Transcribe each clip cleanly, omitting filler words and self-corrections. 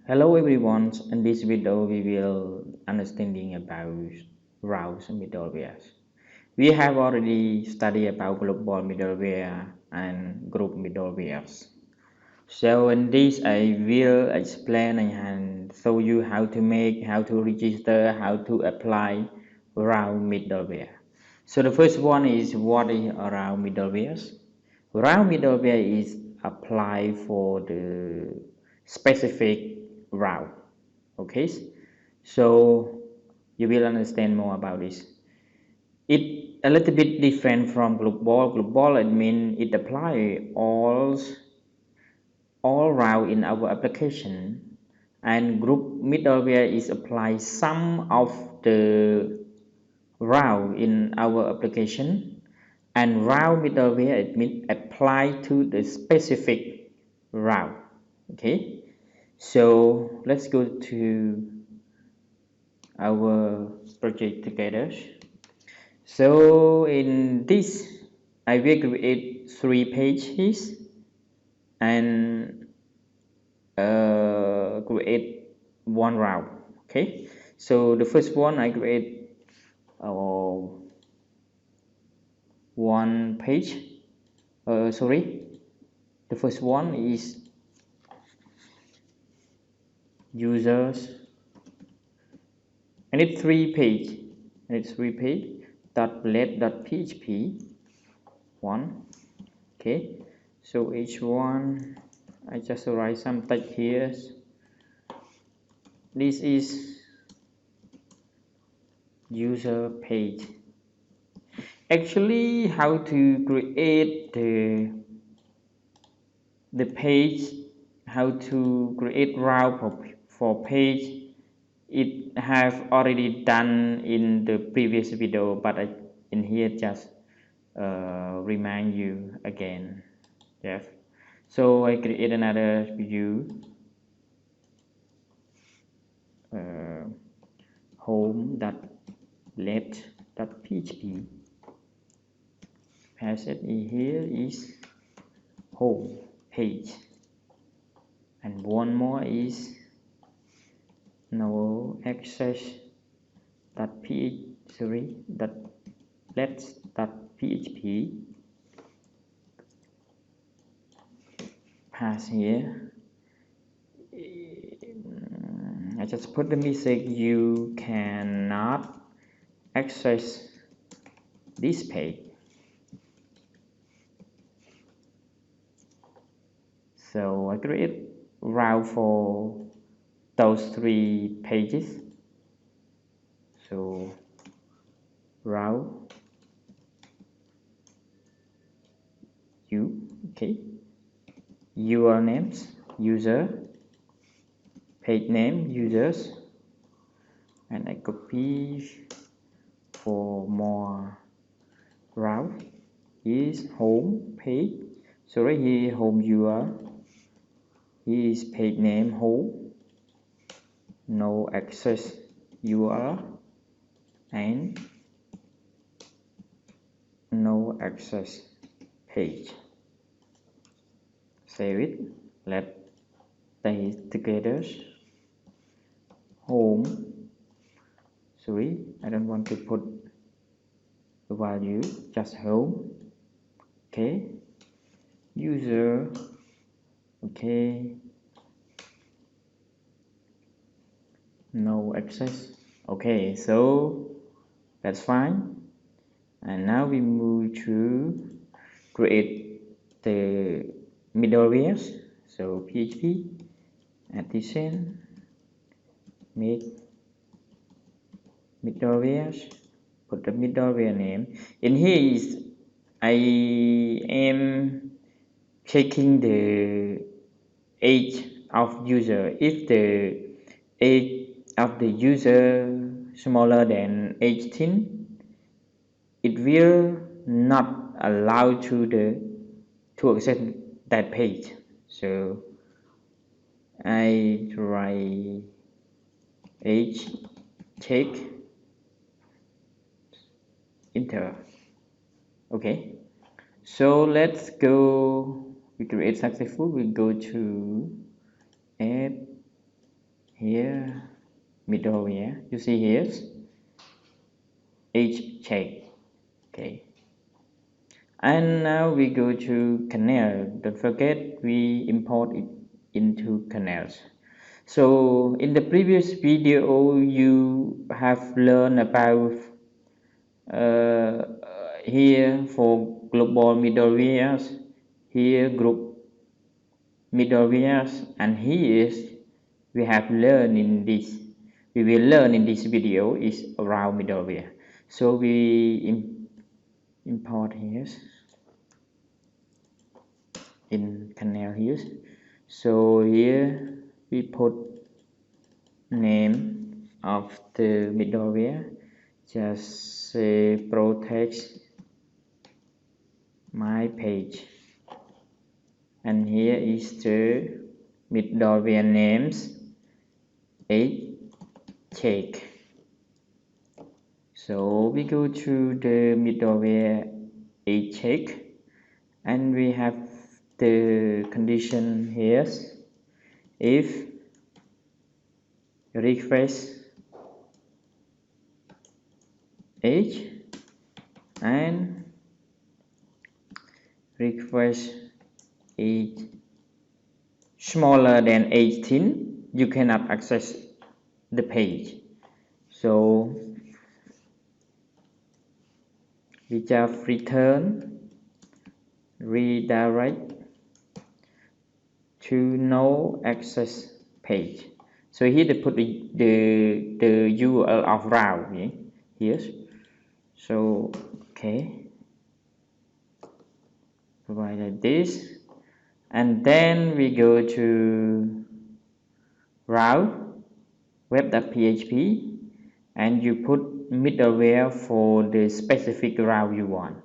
Hello everyone, in this video we will understanding about routes middleware. We have already studied about global middleware and group middlewares. So in this I will explain and show you how to make, how to register, how to apply route middleware. So the first one is what is route middlewares? Route middleware is applied for the specific route. Okay, so you will understand more about this. It a little bit different from global. Global it means it apply all route in our application, and group middleware is apply some of the route in our application, and route middleware it means apply to the specific route. Okay, so let's go to our project together. So in this I will create 3 pages and create one route. Okay, so the first one I create one page. Sorry, the first one is users. I need 3 page. Dot let dot php one. Okay, so each one I just write some text here. This is user page. Actually, how to create the page, how to create route for page, it have already done in the previous video, but in here just remind you again. Yes, so I create another view, home.let.php. Passage here is home page, and one more is no access .let.php. Pass here. I just put the message you cannot access this page. So I create route for those 3 pages. So route okay, URL names user, page name users, and I copy for more route is home page. Sorry, here home URL. Here is page name home, no access URL, and no access page. Save it. Let's stay together. Home. Sorry, I don't want to put the value, just home. Okay. User. Okay. No access. Okay, so that's fine. And now we move to create the middlewares. So php addition make middlewares, put the middleware name. In here is I am checking the age of user. If the age of the user smaller than 18, it will not allow to access that page. So I try age check enter. Okay, so let's go. We create successful. We go to add here middleware. You see here each check. Okay. And now we go to canal. Don't forget we import it into canals. So in the previous video you have learned about here for global middlewares, here group middlewares, and here we have learned in this. We will learn in this video is around middleware. So we import here in canal here. So here we put name of the middleware, just say protect my page, and here is the middleware names 8 check. So we go to the middleware 8 check, and we have the condition here if refresh age and request age smaller than 18, you cannot access the page. So we just return redirect to no access page. So here they put the URL of route here. So okay, provide like this, and then we go to route web.php, and you put middleware for the specific route you want.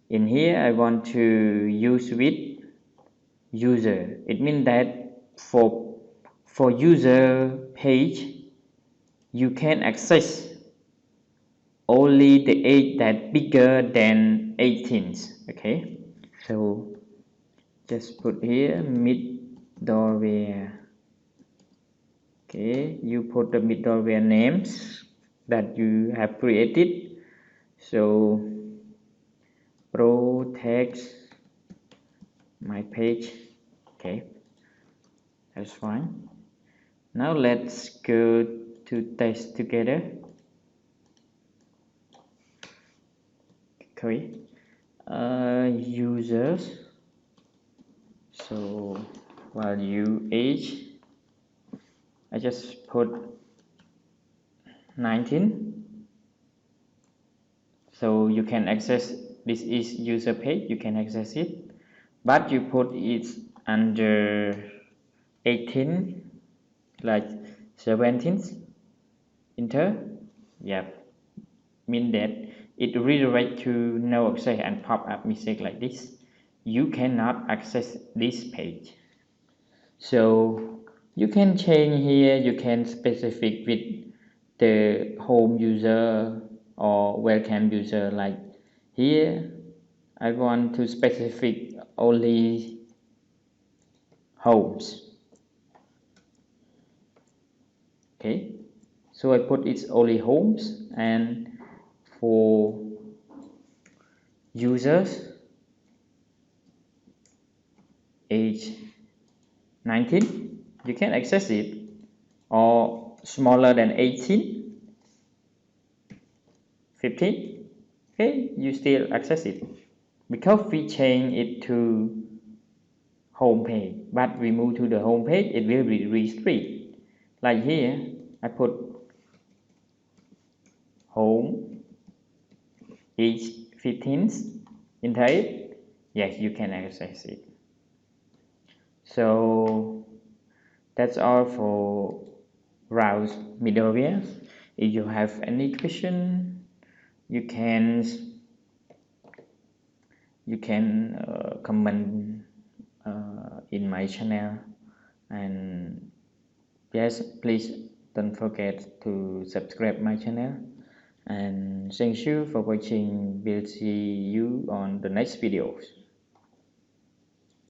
In here I want to use with user. It means that for user page you can access only the age that bigger than 18. Okay, so just put here middleware. Okay, you put the middleware names that you have created. So protect my page. Okay, that's fine. Now let's go to test together. Okay, users. So value age, I just put 19. So you can access, this is user page, you can access it, but you put it under 18, like 17, enter. Yep, mean that it redirect to no access and pop up message like this. You cannot access this page. So you can change here, you can specific with the home user or welcome user. Like here I want to specific only homes. Okay, so I put it's only homes, and for users age 19, you can access it, or smaller than 18, 15. Okay, you still access it because we change it to home page, but we move to the home page, it will be restrict. Like here I put home age 15, enter it. Yes, you can access it. So that's all for Route Middleware. If you have any question, you can comment in my channel, and yes, please don't forget to subscribe my channel, and thank you for watching. We'll see you on the next videos.